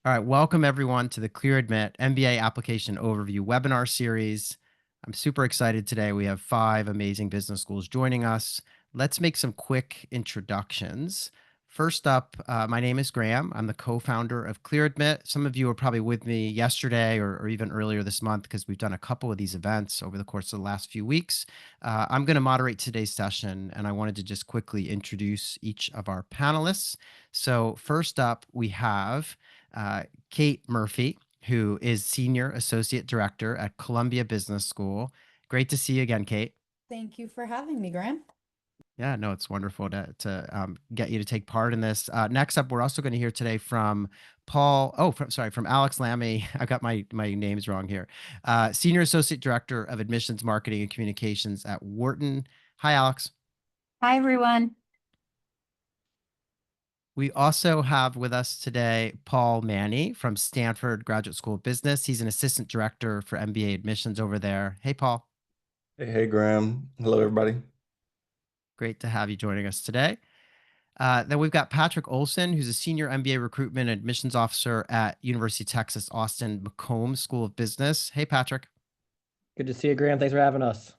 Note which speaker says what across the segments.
Speaker 1: All right, welcome everyone to the Clear Admit MBA Application Overview webinar series. I'm super excited today. We have 5 amazing business schools joining us. Let's make some quick introductions. First up, my name is Graham. I'm the co-founder of Clear Admit. Some of you were probably with me yesterday or even earlier this month because we've done a couple of these events over the course of the last few weeks. I'm going to moderate today's session, and I wanted to just quickly introduce each of our panelists. So first up, we have Kate Murphy, who is Senior Associate Director at Columbia Business School. Great to see you again, Kate.
Speaker 2: Thank you for having me, Graham.
Speaker 1: Yeah, no, it's wonderful to get you to take part in this. Next up, we're also going to hear today from Paul. Oh, from Alix Lamay. I got my names wrong here. Senior Associate Director of Admissions Marketing and Communications at Wharton. Hi, Alix.
Speaker 3: Hi, everyone.
Speaker 1: We also have with us today Paul Mannie from Stanford Graduate School of Business. He's an assistant director for MBA admissions over there. Hey, Paul.
Speaker 4: Hey, Graham. Hello, everybody.
Speaker 1: Great to have you joining us today. Then we've got Patrick Olson, who's a senior MBA recruitment and admissions officer at University of Texas Austin McCombs School of Business. Hey, Patrick.
Speaker 5: Good to see you, Graham. Thanks for having us.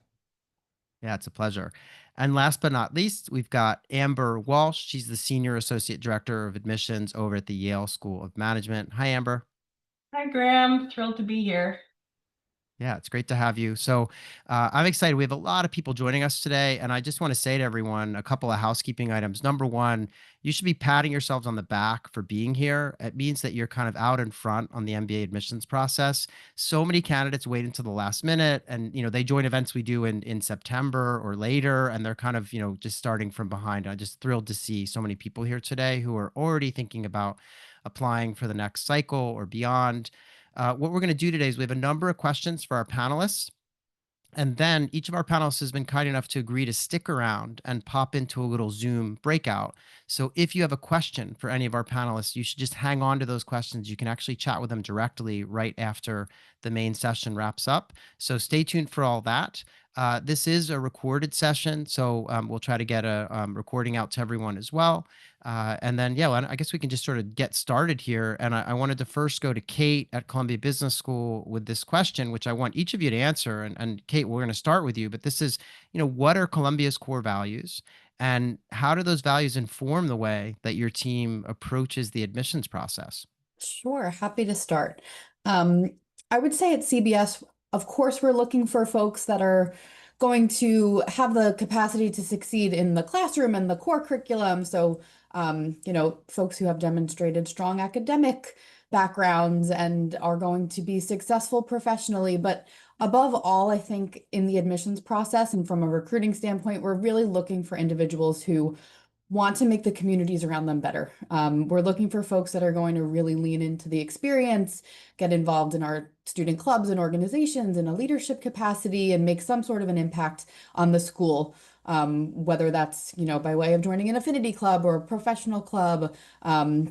Speaker 1: Yeah, it's a pleasure. And last but not least, we've got Amber Walsh. She's the senior associate director of admissions over at the Yale School of Management. Hi, Amber.
Speaker 6: Hi, Graham. Thrilled to be here.
Speaker 1: Yeah, it's great to have you. So I'm excited. We have a lot of people joining us today. And I just want to say to everyone a couple of housekeeping items. Number one, you should be patting yourselves on the back for being here. It means that you're kind of out in front on the MBA admissions process. So many candidates wait until the last minute and, they join events we do in September or later, and they're kind of, just starting from behind. I'm just thrilled to see so many people here today who are already thinking about applying for the next cycle or beyond. What we're going to do today is we have a number of questions for our panelists. And then each of our panelists has been kind enough to agree to stick around and pop into a little Zoom breakout. So if you have a question for any of our panelists, you should just hang on to those questions. You can actually chat with them directly right after the main session wraps up. So stay tuned for all that. This is a recorded session, so we'll try to get a recording out to everyone as well. And then, yeah, I guess we can just sort of get started here. And I wanted to first go to Kate at Columbia Business School with this question, which I want each of you to answer. And Kate, we're going to start with you, but this is, what are Columbia's core values? And how do those values inform the way that your team approaches the admissions process?
Speaker 2: Sure, happy to start. I would say at CBS, of course, we're looking for folks that are going to have the capacity to succeed in the classroom and the core curriculum. So, folks who have demonstrated strong academic backgrounds and are going to be successful professionally. But above all, I think in the admissions process and from a recruiting standpoint, we're really looking for individuals who want to make the communities around them better. We're looking for folks that are going to really lean into the experience, get involved in our student clubs and organizations in a leadership capacity, and make some sort of an impact on the school. Whether that's, by way of joining an affinity club or a professional club,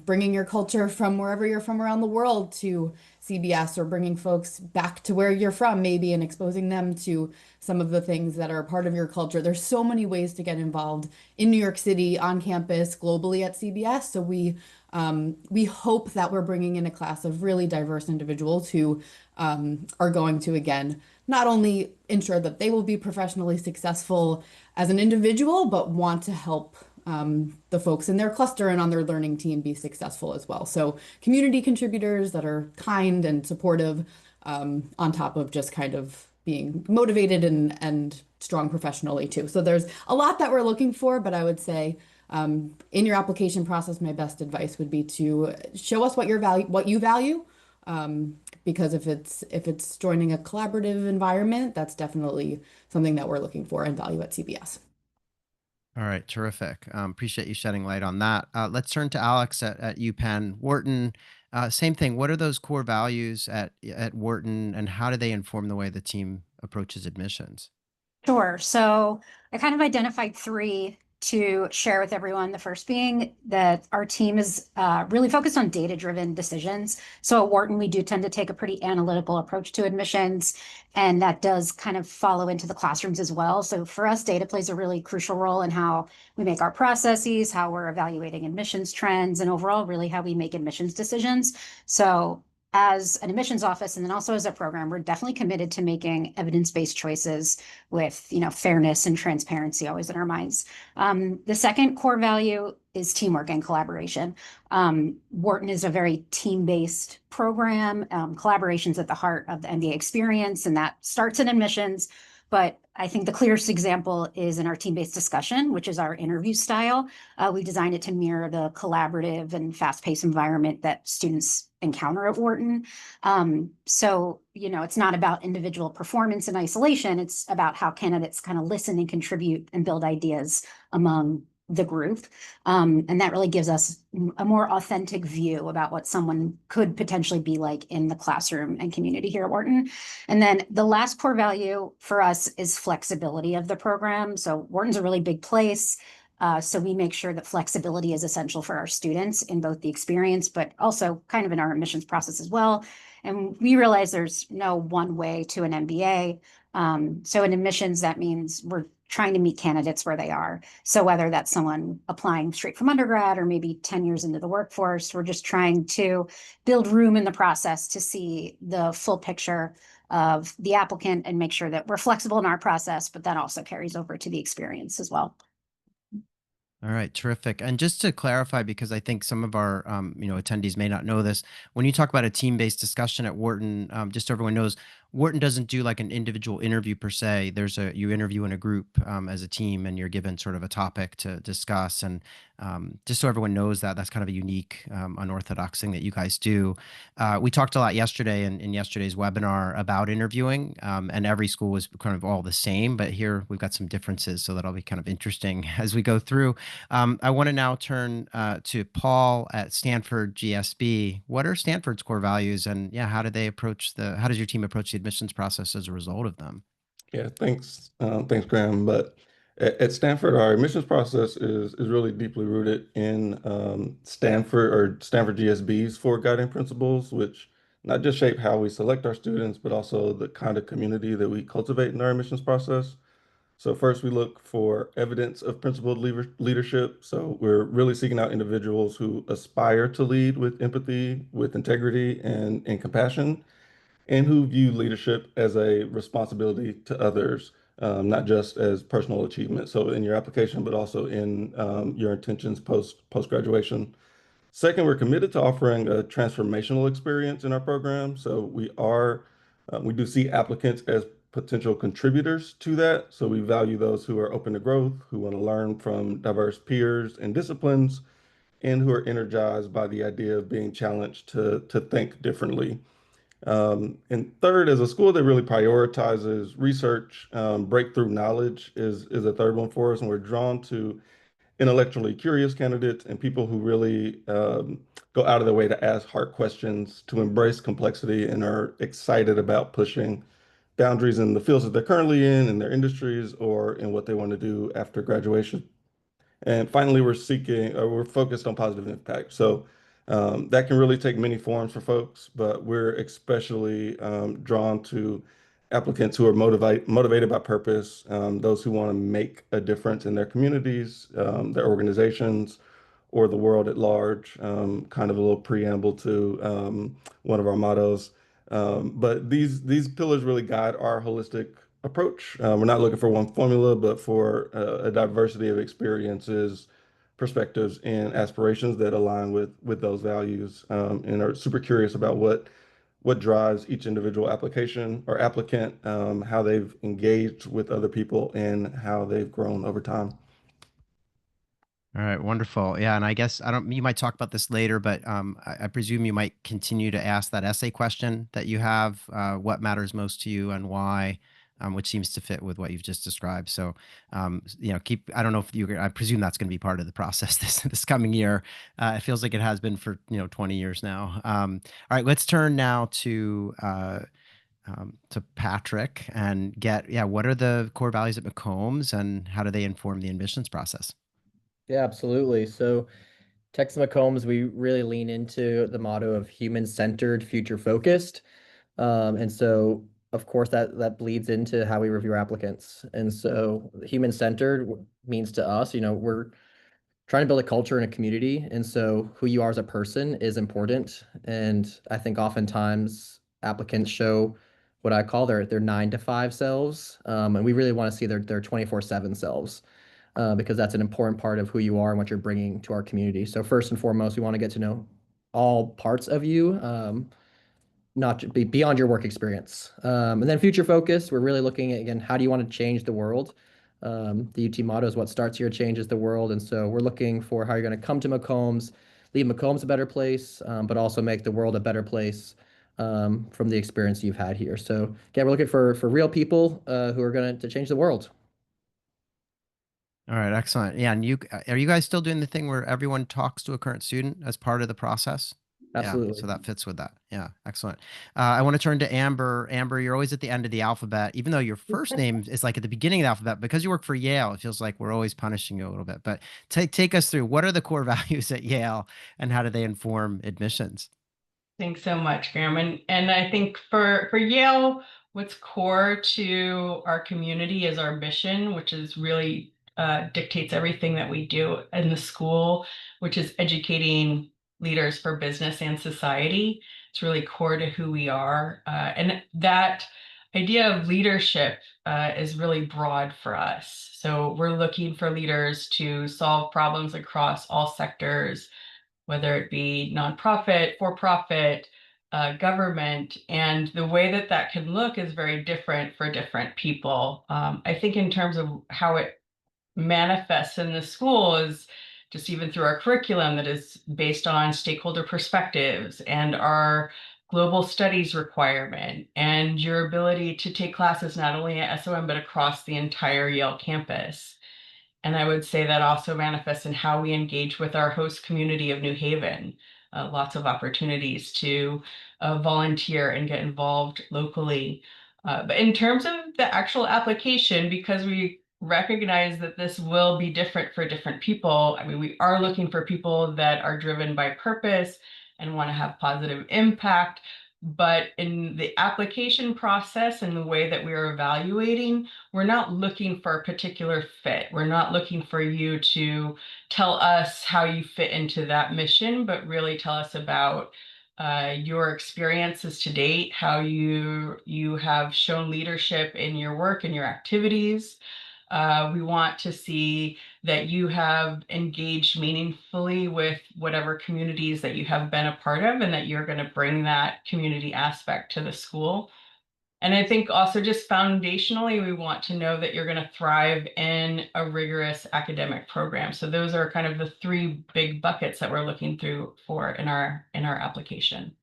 Speaker 2: bringing your culture from wherever you're from around the world to CBS, or bringing folks back to where you're from maybe and exposing them to some of the things that are part of your culture. There's so many ways to get involved in New York City, on campus, globally at CBS. So we hope that we're bringing in a class of really diverse individuals who are going to, again, not only ensure that they will be professionally successful as an individual, but want to help the folks in their cluster and on their learning team be successful as well. So community contributors that are kind and supportive, on top of just kind of being motivated and strong professionally too. So there's a lot that we're looking for, but I would say in your application process, my best advice would be to show us what you value. Because if it's joining a collaborative environment, that's definitely something that we're looking for and value at CBS.
Speaker 1: All right, terrific. Appreciate you shedding light on that. Let's turn to Alix at UPenn Wharton. Same thing. What are those core values at Wharton, and how do they inform the way the team approaches admissions?
Speaker 3: Sure. So I kind of identified 3 to share with everyone. The first being that our team is really focused on data-driven decisions. So at Wharton, we do tend to take a pretty analytical approach to admissions, and that does kind of follow into the classrooms as well. So for us, data plays a really crucial role in how we make our processes, how we're evaluating admissions trends, and overall really how we make admissions decisions. So as an admissions office and then also as a program, we're definitely committed to making evidence-based choices with, fairness and transparency always in our minds. The second core value is teamwork and collaboration. Wharton is a very team-based program. Collaboration's at the heart of the MBA experience, and that starts in admissions. But I think the clearest example is in our team-based discussion, which is our interview style. We designed it to mirror the collaborative and fast-paced environment that students encounter at Wharton. So, it's not about individual performance in isolation. It's about how candidates kind of listen and contribute and build ideas among the group. And that really gives us a more authentic view about what someone could potentially be like in the classroom and community here at Wharton. And then the last core value for us is flexibility of the program. So Wharton's a really big place. So we make sure that flexibility is essential for our students in both the experience, but also kind of in our admissions process as well. And we realize there's no one way to an MBA. So in admissions, that means we're trying to meet candidates where they are. So whether that's someone applying straight from undergrad or maybe 10 years into the workforce, we're just trying to build room in the process to see the full picture of the applicant and make sure that we're flexible in our process, but that also carries over to the experience as well.
Speaker 1: All right, terrific. And just to clarify, because I think some of our attendees may not know this, when you talk about a team-based discussion at Wharton, just so everyone knows, Wharton doesn't do like an individual interview per se. You interview in a group as a team, and you're given sort of a topic to discuss. And just so everyone knows that, that's kind of a unique, unorthodox thing that you guys do. We talked a lot yesterday in yesterday's webinar about interviewing, and every school was kind of all the same, but here we've got some differences, so that'll be kind of interesting as we go through. I want to now turn to Paul at Stanford GSB. What are Stanford's core values, and how does your team approach the admissions process as a result of them?
Speaker 4: Yeah, thanks, Graham. But at Stanford, our admissions process is really deeply rooted in Stanford GSB's four guiding principles, which not just shape how we select our students, but also the kind of community that we cultivate in our admissions process. So first, we look for evidence of principled leadership. So we're really seeking out individuals who aspire to lead with empathy, with integrity, and compassion, and who view leadership as a responsibility to others, not just as personal achievement. So in your application, but also in your intentions post graduation. Second, we're committed to offering a transformational experience in our program. So we do see applicants as potential contributors to that. So we value those who are open to growth, who want to learn from diverse peers and disciplines, and who are energized by the idea of being challenged to think differently. And third, as a school that really prioritizes research, breakthrough knowledge is a third one for us, and we're drawn to intellectually curious candidates and people who really go out of their way to ask hard questions, to embrace complexity, and are excited about pushing boundaries in the fields that they're currently in their industries, or in what they want to do after graduation. And finally, we're focused on positive impact. So that can really take many forms for folks, but we're especially drawn to applicants who are motivated by purpose, those who want to make a difference in their communities, their organizations, or the world at large. Kind of a little preamble to one of our mottos. But these pillars really guide our holistic approach. We're not looking for one formula, but for a diversity of experiences, perspectives, and aspirations that align with those values, and are super curious about what drives each individual application or applicant, how they've engaged with other people, and how they've grown over time.
Speaker 1: All right, wonderful. Yeah, and I guess you might talk about this later, but I presume you might continue to ask that essay question that you have, what matters most to you and why, which seems to fit with what you've just described. So, I don't know if I presume that's going to be part of the process this coming year. It feels like it has been for, 20 years now. All right, let's turn now to Patrick and what are the core values at McCombs and how do they inform the admissions process?
Speaker 5: Yeah, absolutely. So Texas McCombs, we really lean into the motto of human-centered, future-focused. And so, of course, that bleeds into how we review applicants. And so human-centered means to us, we're trying to build a culture and a community. And so who you are as a person is important. And I think oftentimes applicants show what I call their 9 to 5 selves. And we really want to see their 24/7 selves, because that's an important part of who you are and what you're bringing to our community. So first and foremost, we want to get to know all parts of you, not be beyond your work experience. And then future focus, we're really looking at, again, how do you want to change the world? The UT motto is what starts here changes the world. And so we're looking for how you're going to come to McCombs, leave McCombs a better place, but also make the world a better place, from the experience you've had here. So again, we're looking for real people, who are going to change the world.
Speaker 1: All right, excellent. Yeah, and are you guys still doing the thing where everyone talks to a current student as part of the process? Yeah,
Speaker 5: Absolutely.
Speaker 1: so that fits with that. Yeah, excellent. I want to turn to Amber. Amber, you're always at the end of the alphabet, even though your first name is like at the beginning of the alphabet. Because you work for Yale, it feels like we're always punishing you a little bit. But take us through, what are the core values at Yale, and how do they inform admissions?
Speaker 6: Thanks so much, Graham. And I think for Yale, what's core to our community is our mission, which is really dictates everything that we do in the school, which is educating leaders for business and society. It's really core to who we are. And that idea of leadership is really broad for us. So we're looking for leaders to solve problems across all sectors, whether it be nonprofit, for profit, government. And the way that that can look is very different for different people. I think in terms of how it manifests in the school is just even through our curriculum that is based on stakeholder perspectives and our global studies requirement and your ability to take classes not only at SOM but across the entire Yale campus. And I would say that also manifests in how we engage with our host community of New Haven. Lots of opportunities to volunteer and get involved locally. But in terms of the actual application, because we recognize that this will be different for different people, I mean, we are looking for people that are driven by purpose and want to have positive impact. But in the application process and the way that we are evaluating, we're not looking for a particular fit. We're not looking for you to tell us how you fit into that mission, but really tell us about your experiences to date, how you have shown leadership in your work and your activities. We want to see that you have engaged meaningfully with whatever communities that you have been a part of, and that you're going to bring that community aspect to the school. And I think also just foundationally, we want to know that you're going to thrive in a rigorous academic program. So those are kind of the three big buckets that we're looking through for in our application.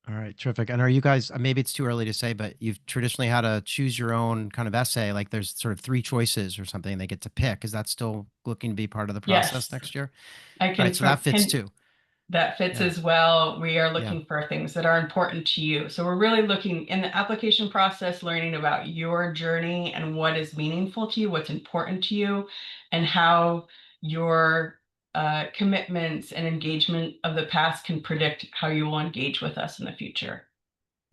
Speaker 1: All right, terrific. And are you guys, maybe it's too early to say, but you've traditionally had to choose your own kind of essay, like there's sort of three choices or something they get to pick. Is that still looking to be part of the process
Speaker 6: Yes,
Speaker 1: next year?
Speaker 6: I
Speaker 1: All right,
Speaker 6: can
Speaker 1: so that fits too.
Speaker 6: that fits
Speaker 1: Yeah,
Speaker 6: as well. We are
Speaker 1: yeah.
Speaker 6: looking for things that are important to you. So we're really looking in the application process, learning about your journey and what is meaningful to you, what's important to you, and how your commitments and engagement of the past can predict how you will engage with us in the future.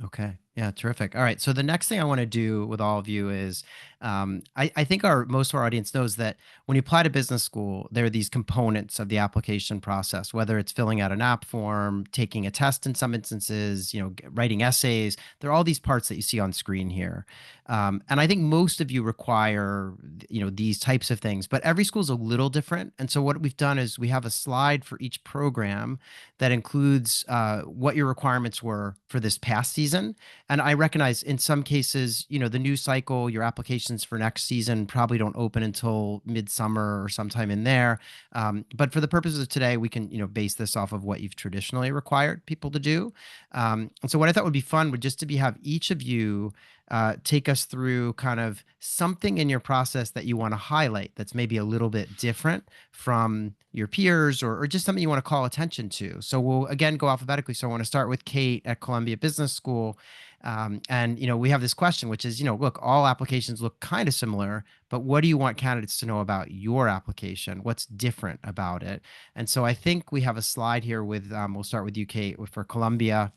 Speaker 1: Okay. Yeah, terrific. All right. So the next thing I want to do with all of you is, I think our most of our audience knows that when you apply to business school, there are these components of the application process, whether it's filling out an app form, taking a test in some instances, writing essays. There are all these parts that you see on screen here. And I think most of you require, these types of things, but every school is a little different. And so what we've done is we have a slide for each program that includes what your requirements were for this past season. And I recognize in some cases, the new cycle, your applications for next season probably don't open until midsummer or sometime in there. But for the purposes of today, we can, base this off of what you've traditionally required people to do. And so what I thought would be fun would just to have each of you take us through kind of something in your process that you want to highlight that's maybe a little bit different from your peers, or just something you want to call attention to. So we'll again go alphabetically. So I want to start with Kate at Columbia Business School. And, we have this question, which is, look, all applications look kind of similar, but what do you want candidates to know about your application? What's different about it? And so I think we have a slide here with, we'll start with you, Kate, for Columbia.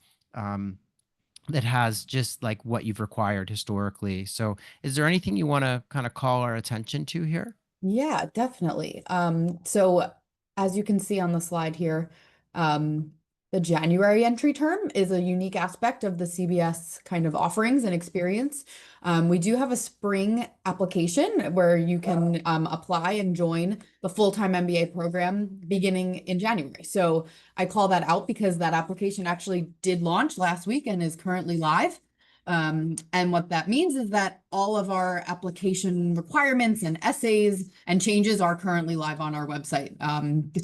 Speaker 1: That has just like what you've required historically. So is there anything you want to kind of call our attention to here?
Speaker 2: Yeah, definitely. So as you can see on the slide here, the January entry term is a unique aspect of the CBS kind of offerings and experience. We do have a spring application where you can apply and join the full-time MBA program beginning in January. So I call that out because that application actually did launch last week and is currently live. And what that means is that all of our application requirements and essays and changes are currently live on our website.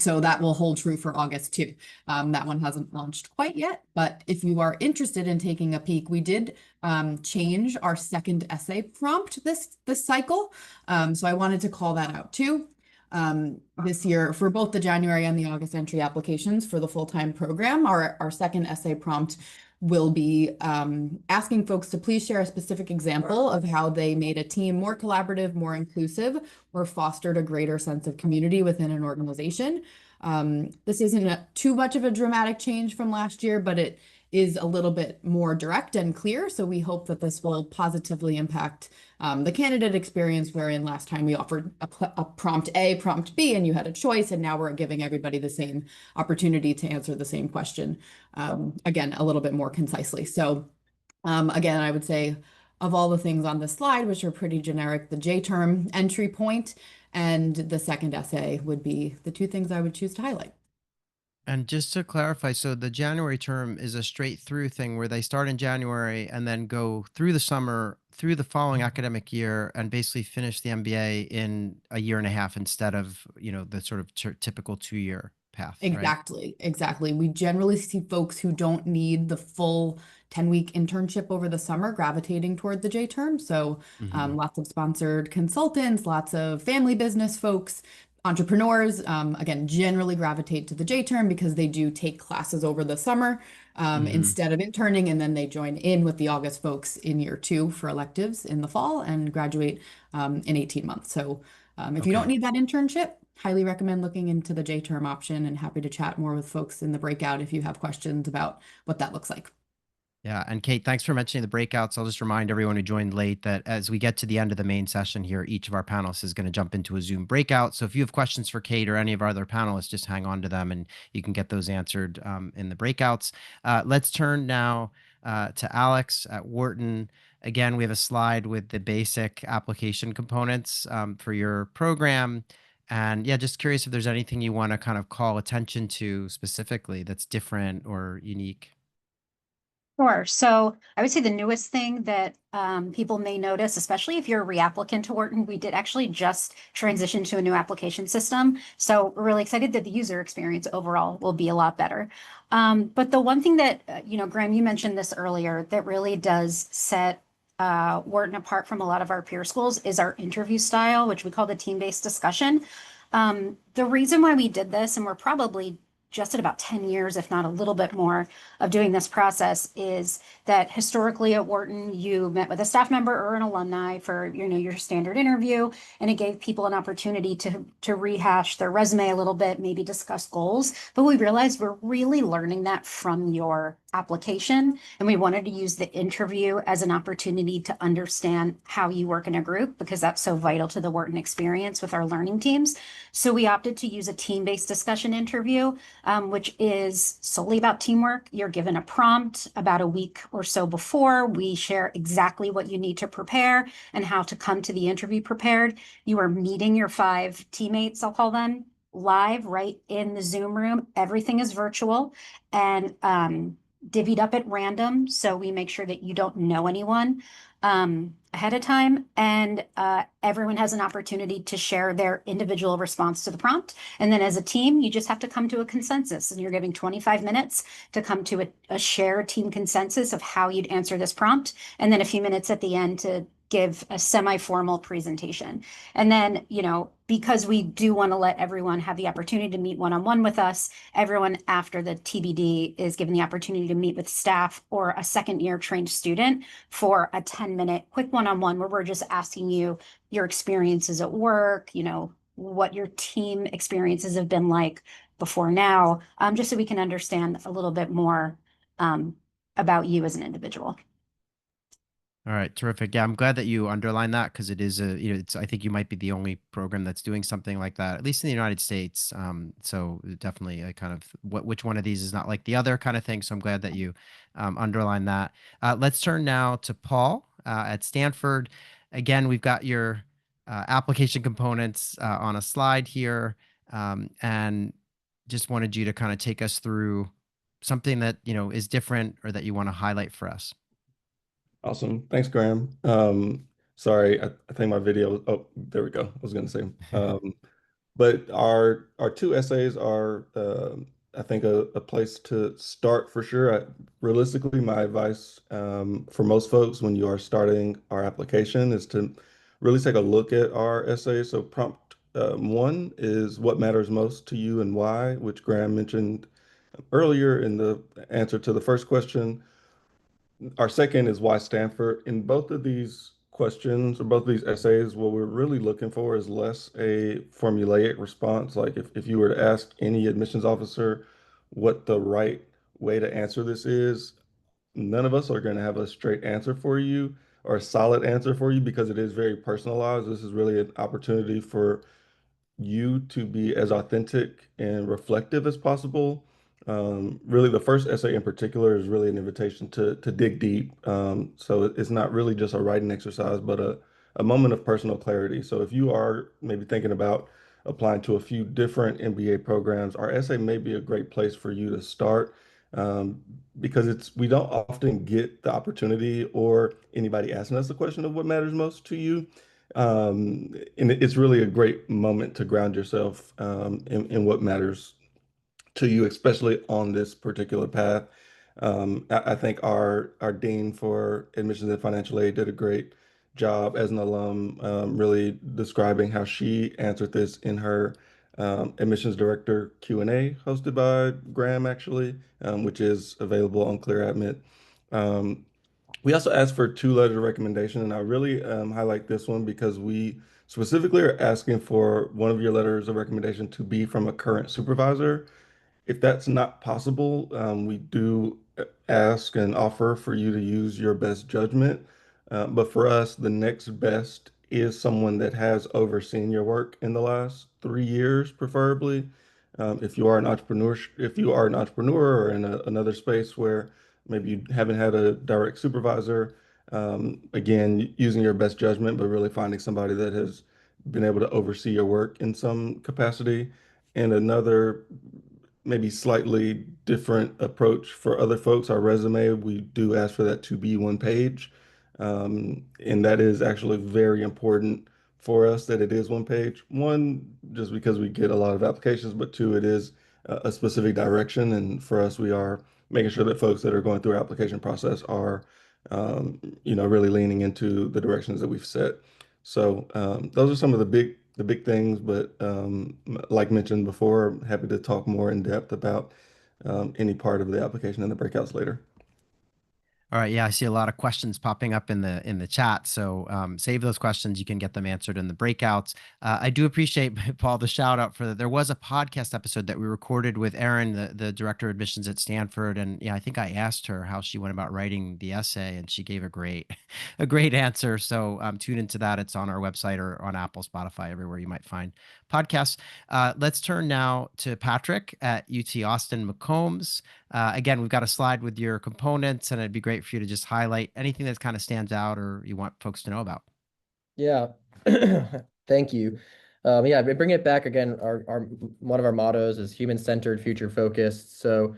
Speaker 2: So that will hold true for August too. That one hasn't launched quite yet, but if you are interested in taking a peek, we did change our second essay prompt this cycle. So I wanted to call that out too. This year for both the January and the August entry applications for the full-time program, our second essay prompt will be asking folks to please share a specific example of how they made a team more collaborative, more inclusive, or fostered a greater sense of community within an organization. This isn't too much of a dramatic change from last year, but it is a little bit more direct and clear. So we hope that this will positively impact the candidate experience, wherein last time we offered a prompt A, prompt B, and you had a choice, and now we're giving everybody the same opportunity to answer the same question, again, a little bit more concisely. So again, I would say of all the things on this slide, which are pretty generic, the J-term entry point and the second essay would be the two things I would choose to highlight.
Speaker 1: And just to clarify, so the January term is a straight through thing where they start in January and then go through the summer, through the following academic year, and basically finish the MBA in a year and a half instead of, the sort of typical 2-year path, right?
Speaker 2: Exactly. We generally see folks who don't need the full 10-week internship over the summer gravitating toward the J term. So lots of sponsored consultants, lots of family business folks, entrepreneurs, again, generally gravitate to the J term because they do take classes over the summer instead of interning, and then they join in with the August folks in year 2 for electives in the fall and graduate in 18 months. So if you don't need that internship, highly recommend looking into the J term option, and happy to chat more with folks in the breakout if you have questions about what that looks like.
Speaker 1: Yeah. And Kate, thanks for mentioning the breakouts. I'll just remind everyone who joined late that as we get to the end of the main session here, each of our panelists is going to jump into a Zoom breakout. So if you have questions for Kate or any of our other panelists, just hang on to them and you can get those answered in the breakouts. Let's turn now to Alix at Wharton. Again, we have a slide with the basic application components for your program. And yeah, just curious if there's anything you want to kind of call attention to specifically that's different or unique.
Speaker 3: Sure. So I would say the newest thing that people may notice, especially if you're a reapplicant to Wharton, we did actually just transition to a new application system. So we're really excited that the user experience overall will be a lot better. But the one thing that, Graham, you mentioned this earlier, that really does set Wharton apart from a lot of our peer schools is our interview style, which we call the team-based discussion. The reason why we did this, and we're probably just at about 10 years, if not a little bit more, of doing this process, is that historically at Wharton, you met with a staff member or an alumni for your standard interview, and it gave people an opportunity to rehash their resume a little bit, maybe discuss goals. But we realized we're really learning that from your application, and we wanted to use the interview as an opportunity to understand how you work in a group, because that's so vital to the Wharton experience with our learning teams. So we opted to use a team-based discussion interview, which is solely about teamwork. You're given a prompt about a week or so before. We share exactly what you need to prepare and how to come to the interview prepared. You are meeting your 5 teammates, I'll call them, live right in the Zoom room. Everything is virtual and divvied up at random. So we make sure that you don't know anyone ahead of time, and everyone has an opportunity to share their individual response to the prompt. And then as a team, you just have to come to a consensus, and you're giving 25 minutes to come to a shared team consensus of how you'd answer this prompt. And then a few minutes at the end to give a semi-formal presentation. And then, because we do want to let everyone have the opportunity to meet one-on-one with us, everyone after the TBD is given the opportunity to meet with staff or a second-year trained student for a 10-minute quick one-on-one where we're just asking you your experiences at work, what your team experiences have been like before now, just so we can understand a little bit more about you as an individual.
Speaker 1: All right, terrific. Yeah, I'm glad that you underlined that because it is I think you might be the only program that's doing something like that, at least in the United States. So definitely a kind of which one of these is not like the other kind of thing. So I'm glad that you underline that. Let's turn now to Paul at Stanford. Again, we've got your application components on a slide here, and just wanted you to kind of take us through something that is different or that you want to highlight for us.
Speaker 4: Awesome. Thanks, Graham. Sorry, I think my video, oh, there we go. I was going to say, but our two essays are, I think, a place to start for sure. Realistically, my advice for most folks when you are starting our application is to really take a look at our essays. So prompt one is what matters most to you and why, which Graham mentioned earlier in the answer to the first question. Our second is why Stanford. In both of these questions or both of these essays, what we're really looking for is less a formulaic response. Like if you were to ask any admissions officer what the right way to answer this is, none of us are going to have a straight answer for you or a solid answer for you because it is very personalized. This is really an opportunity for you to be as authentic and reflective as possible. Really, the first essay in particular is really an invitation to dig deep. So it's not really just a writing exercise, but a moment of personal clarity. So if you are maybe thinking about applying to a few different MBA programs, our essay may be a great place for you to start because we don't often get the opportunity or anybody asking us the question of what matters most to you. And it's really a great moment to ground yourself in what matters to you, especially on this particular path. I think our dean for admissions and financial aid did a great job as an alum, really describing how she answered this in her admissions director Q&A hosted by Graham, actually, which is available on ClearAdmit. We also asked for two letters of recommendation, and I really highlight this one because we specifically are asking for one of your letters of recommendation to be from a current supervisor. If that's not possible, we do ask and offer for you to use your best judgment. But for us, the next best is someone that has overseen your work in the last 3 years, preferably. If you are an entrepreneur or in another space where maybe you haven't had a direct supervisor, again, using your best judgment, but really finding somebody that has been able to oversee your work in some capacity. And another maybe slightly different approach for other folks. Our resume, we do ask for that to be one page. And that is actually very important for us that it is one page. One, just because we get a lot of applications, but two, it is a specific direction. And for us, we are making sure that folks that are going through our application process are, really leaning into the directions that we've set. So those are some of the big things, but like mentioned before, I'm happy to talk more in depth about any part of the application in the breakouts later.
Speaker 1: All right. Yeah, I see a lot of questions popping up in the chat. So save those questions. You can get them answered in the breakouts. I do appreciate, Paul, the shout out for that. There was a podcast episode that we recorded with Erin, the director of admissions at Stanford, and yeah, I think I asked her how she went about writing the essay, and she gave a great a great answer. So tune into that. It's on our website or on Apple, Spotify, everywhere you might find podcasts. Let's turn now to Patrick at UT Austin McCombs. Again, we've got a slide with your components, and it'd be great for you to just highlight anything that kind of stands out or you want folks to know about.
Speaker 5: Yeah, thank you. Yeah, bring it back again. Our one of our mottos is human-centered, future-focused. So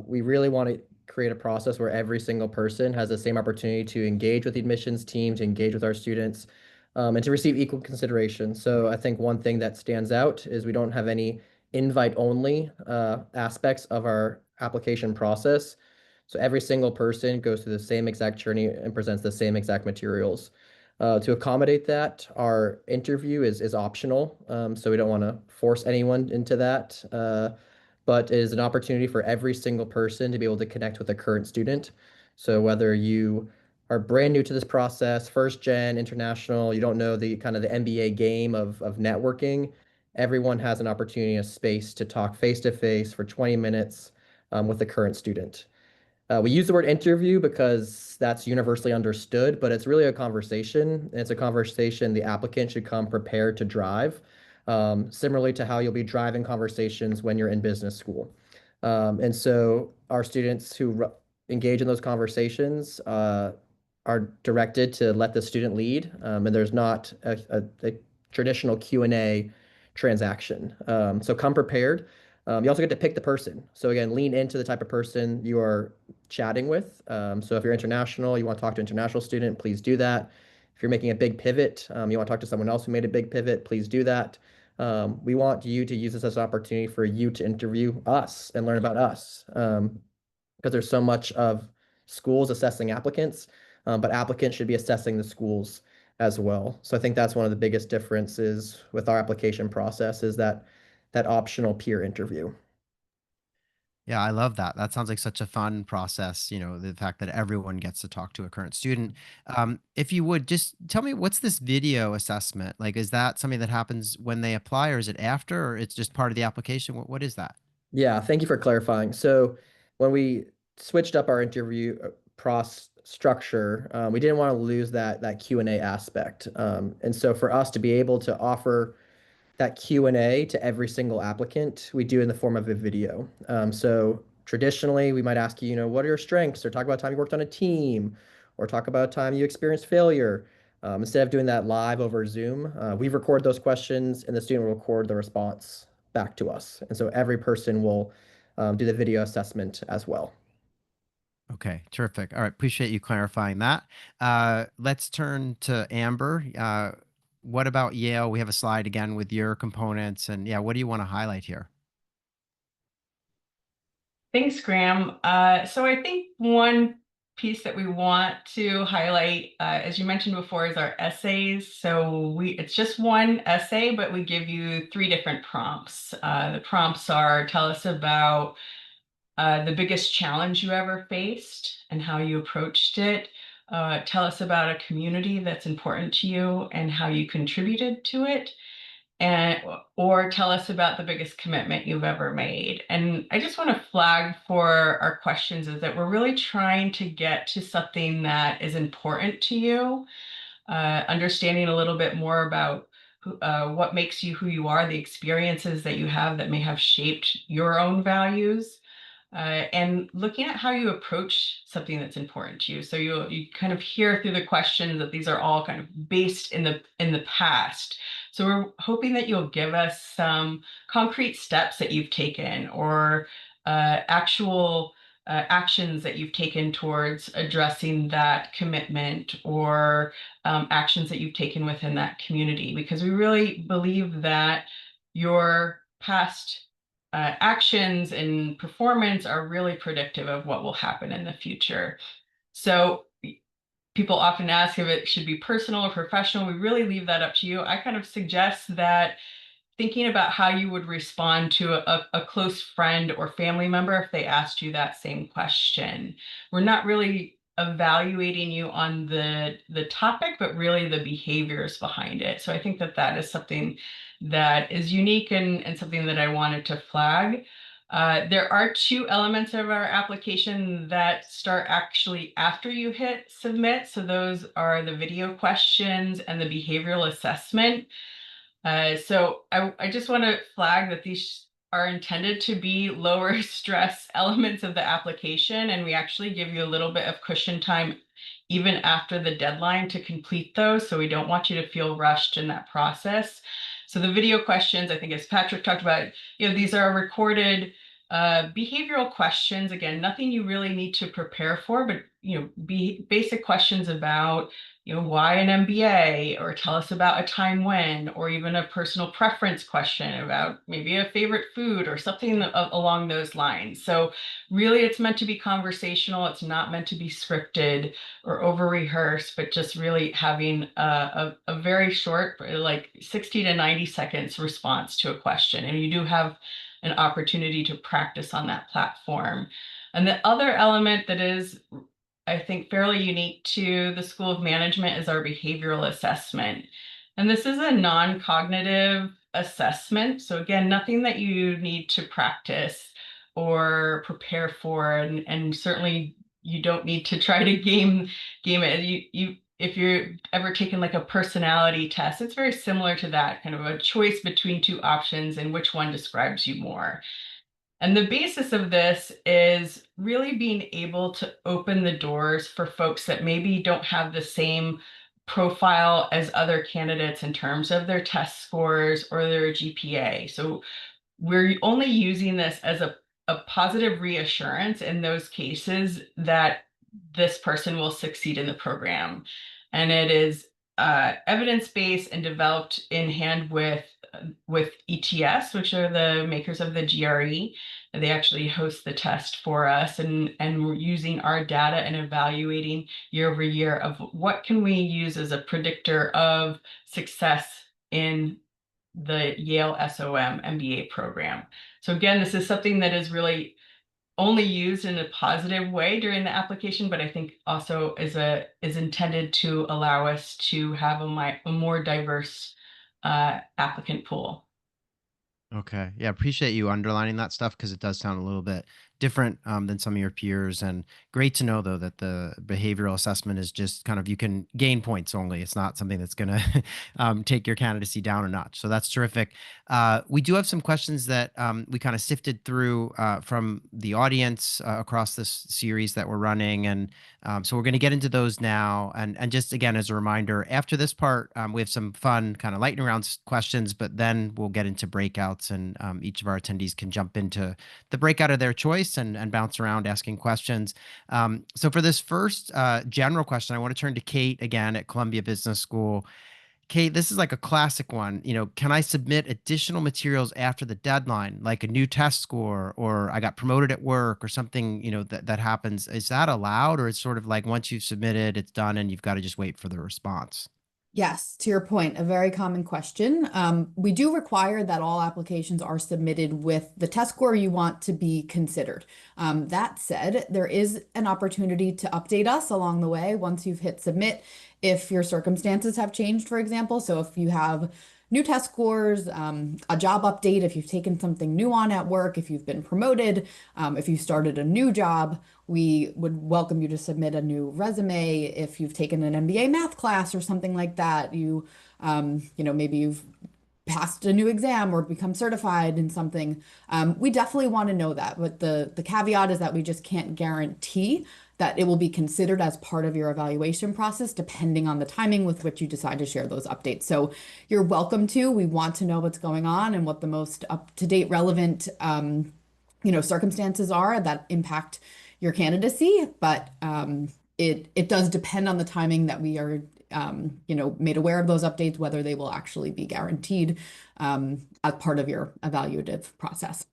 Speaker 5: we really want to create a process where every single person has the same opportunity to engage with the admissions team, to engage with our students, and to receive equal consideration. So I think one thing that stands out is we don't have any invite-only aspects of our application process. So every single person goes through the same exact journey and presents the same exact materials. To accommodate that, our interview is optional, so we don't want to force anyone into that, but it is an opportunity for every single person to be able to connect with a current student. So whether you are brand new to this process, first gen, international, you don't know the kind of the MBA game of networking, everyone has an opportunity, a space to talk face to face for 20 minutes with a current student. We use the word interview because that's universally understood, but it's really a conversation. And it's a conversation the applicant should come prepared to drive, similarly to how you'll be driving conversations when you're in business school. And so our students who engage in those conversations are directed to let the student lead, and there's not a traditional Q&A transaction. So come prepared. You also get to pick the person. So again, lean into the type of person you are chatting with. So if you're international, you want to talk to an international student, please do that. If you're making a big pivot, you want to talk to someone else who made a big pivot, please do that. We want you to use this as an opportunity for you to interview us and learn about us, because there's so much of schools assessing applicants, but applicants should be assessing the schools as well. So I think that's one of the biggest differences with our application process is that optional peer interview.
Speaker 1: Yeah, I love that. That sounds like such a fun process, the fact that everyone gets to talk to a current student. If you would just tell me, what's this video assessment? Like, is that something that happens when they apply, or is it after, or it's just part of the application? What is that?
Speaker 5: Yeah, thank you for clarifying. So when we switched up our interview process structure, we didn't want to lose that Q&A aspect. And so for us to be able to offer that Q&A to every single applicant, we do in the form of a video. So traditionally, we might ask you, what are your strengths, or talk about a time you worked on a team, or talk about a time you experienced failure. Instead of doing that live over Zoom, we record those questions and the student will record the response back to us. And so every person will do the video assessment as well.
Speaker 1: Okay, terrific. All right, appreciate you clarifying that. Let's turn to Amber. What about Yale? We have a slide again with your components, and yeah, what do you want to highlight here?
Speaker 6: Thanks, Graham. So I think one piece that we want to highlight, as you mentioned before, is our essays. So it's just one essay, but we give you 3 different prompts. The prompts are: tell us about the biggest challenge you ever faced and how you approached it. Tell us about a community that's important to you and how you contributed to it. Or tell us about the biggest commitment you've ever made. And I just want to flag for our questions is that we're really trying to get to something that is important to you, understanding a little bit more about what makes you who you are, the experiences that you have that may have shaped your own values, and looking at how you approach something that's important to you. So you kind of hear through the questions that these are all kind of based in the past. So we're hoping that you'll give us some concrete steps that you've taken, or actual actions that you've taken towards addressing that commitment, or actions that you've taken within that community, because we really believe that your past actions and performance are really predictive of what will happen in the future. So people often ask if it should be personal or professional. We really leave that up to you. I kind of suggest that thinking about how you would respond to a close friend or family member if they asked you that same question. We're not really evaluating you on the topic, but really the behaviors behind it. So I think that is something that is unique and something that I wanted to flag. There are 2 elements of our application that start actually after you hit submit. So those are the video questions and the behavioral assessment. So I just want to flag that these are intended to be lower stress elements of the application, and we actually give you a little bit of cushion time even after the deadline to complete those. So we don't want you to feel rushed in that process. So the video questions, I think, as Patrick talked about, these are recorded behavioral questions, again, nothing you really need to prepare for, but basic questions about why an MBA, or tell us about a time when, or even a personal preference question about maybe a favorite food or something along those lines. So really, it's meant to be conversational. It's not meant to be scripted or over rehearsed, but just really having a very short, like 60 to 90 seconds response to a question. And you do have an opportunity to practice on that platform. And the other element that is, I think, fairly unique to the School of Management is our behavioral assessment. And this is a non-cognitive assessment. So again, nothing that you need to practice or prepare for, and certainly you don't need to try to game it. If you're ever taken like a personality test, it's very similar to that, kind of a choice between two options and which one describes you more. And the basis of this is really being able to open the doors for folks that maybe don't have the same profile as other candidates in terms of their test scores or their GPA. So we're only using this as a positive reassurance in those cases that this person will succeed in the program. And it is evidence-based and developed in hand with ETS, which are the makers of the GRE. And they actually host the test for us, and we're using our data and evaluating year over year of what can we use as a predictor of success in the Yale SOM MBA program. So again, this is something that is really only used in a positive way during the application, but I think also is intended to allow us to have a more diverse applicant pool.
Speaker 1: Okay. Yeah, appreciate you underlining that stuff because it does sound a little bit different than some of your peers. And great to know, though, that the behavioral assessment is just kind of you can gain points only. It's not something that's going to take your candidacy down a notch. So that's terrific. We do have some questions that we kind of sifted through from the audience across this series that we're running. And so we're going to get into those now. And just again, as a reminder, after this part, we have some fun kind of lightning round questions, but then we'll get into breakouts, and each of our attendees can jump into the breakout of their choice and bounce around asking questions. So for this first general question, I want to turn to Kate again at Columbia Business School. Kate, this is like a classic one. Can I submit additional materials after the deadline, like a new test score, or I got promoted at work, or something, that happens? Is that allowed, or it's sort of like once you've submitted, it's done, and you've got to just wait for the response?
Speaker 2: Yes, to your point, a very common question. We do require that all applications are submitted with the test score you want to be considered. That said, there is an opportunity to update us along the way once you've hit submit if your circumstances have changed, for example. So if you have new test scores, a job update, if you've taken something new on at work, if you've been promoted, if you started a new job, we would welcome you to submit a new resume. If you've taken an MBA math class or something like that, maybe you've passed a new exam or become certified in something. We definitely want to know that. But the caveat is that we just can't guarantee that it will be considered as part of your evaluation process, depending on the timing with which you decide to share those updates. So you're welcome to. We want to know what's going on and what the most up-to-date relevant circumstances are that impact your candidacy, but it does depend on the timing that we are made aware of those updates, whether they will actually be guaranteed as part of your evaluative process.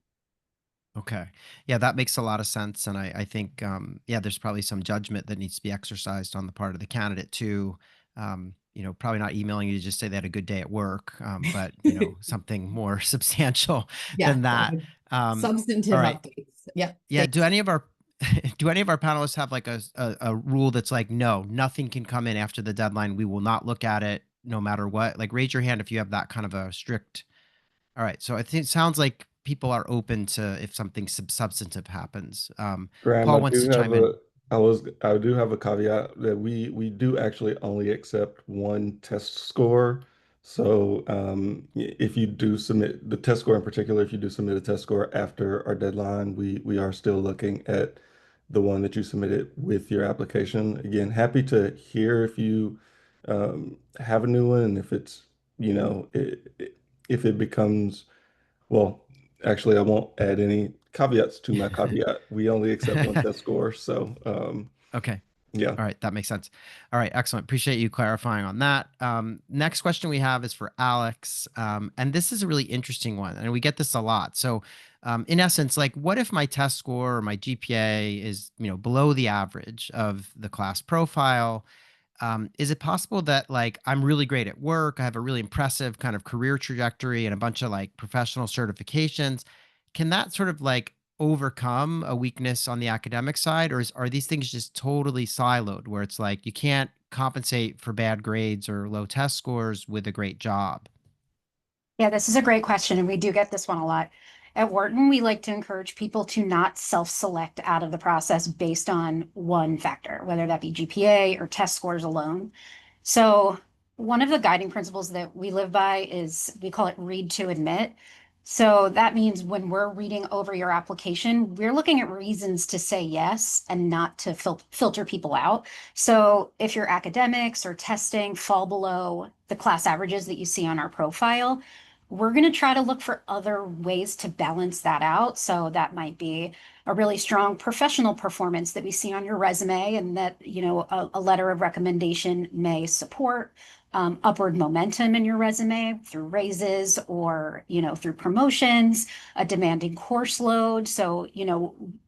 Speaker 1: Okay. Yeah, that makes a lot of sense. And I think, there's probably some judgment that needs to be exercised on the part of the candidate too. Probably not emailing you to just say they had a good day at work, but, something more substantial
Speaker 2: Yeah,
Speaker 1: than that.
Speaker 2: substantive
Speaker 1: All right.
Speaker 2: updates. Yeah.
Speaker 1: Yeah. Do
Speaker 2: Thanks.
Speaker 1: any of our do any of our panelists have like a rule that's like, no, nothing can come in after the deadline. We will not look at it no matter what. Like raise your hand if you have that kind of a strict. All right. So I think it sounds like people are open to if something substantive happens.
Speaker 4: Graham,
Speaker 1: Paul wants to chime in.
Speaker 4: I do have a caveat that we do actually only accept one test score. So if you do submit the test score in particular, if you do submit a test score after our deadline, we are still looking at the one that you submitted with your application. Again, happy to hear if you have a new one, if it's, you know, if it becomes, well, actually, I won't add any caveats to my caveat. We only accept one test score. So
Speaker 1: Okay.
Speaker 4: yeah.
Speaker 1: All right, that makes sense. All right, excellent. Appreciate you clarifying on that. Next question we have is for Alix, and this is a really interesting one, and we get this a lot. So, in essence, like, what if my test score or my GPA is, below the average of the class profile? Is it possible that like I'm really great at work? I have a really impressive kind of career trajectory and a bunch of like professional certifications. Can that sort of like overcome a weakness on the academic side, or are these things just totally siloed where it's like you can't compensate for bad grades or low test scores with a great job?
Speaker 3: Yeah, this is a great question, and we do get this one a lot. At Wharton, we like to encourage people to not self-select out of the process based on one factor, whether that be GPA or test scores alone. So one of the guiding principles that we live by is we call it read to admit. So that means when we're reading over your application, we're looking at reasons to say yes and not to filter people out. So if your academics or testing fall below the class averages that you see on our profile, we're going to try to look for other ways to balance that out. So that might be a really strong professional performance that we see on your resume, and that, a letter of recommendation may support upward momentum in your resume through raises or, through promotions, a demanding course load. So,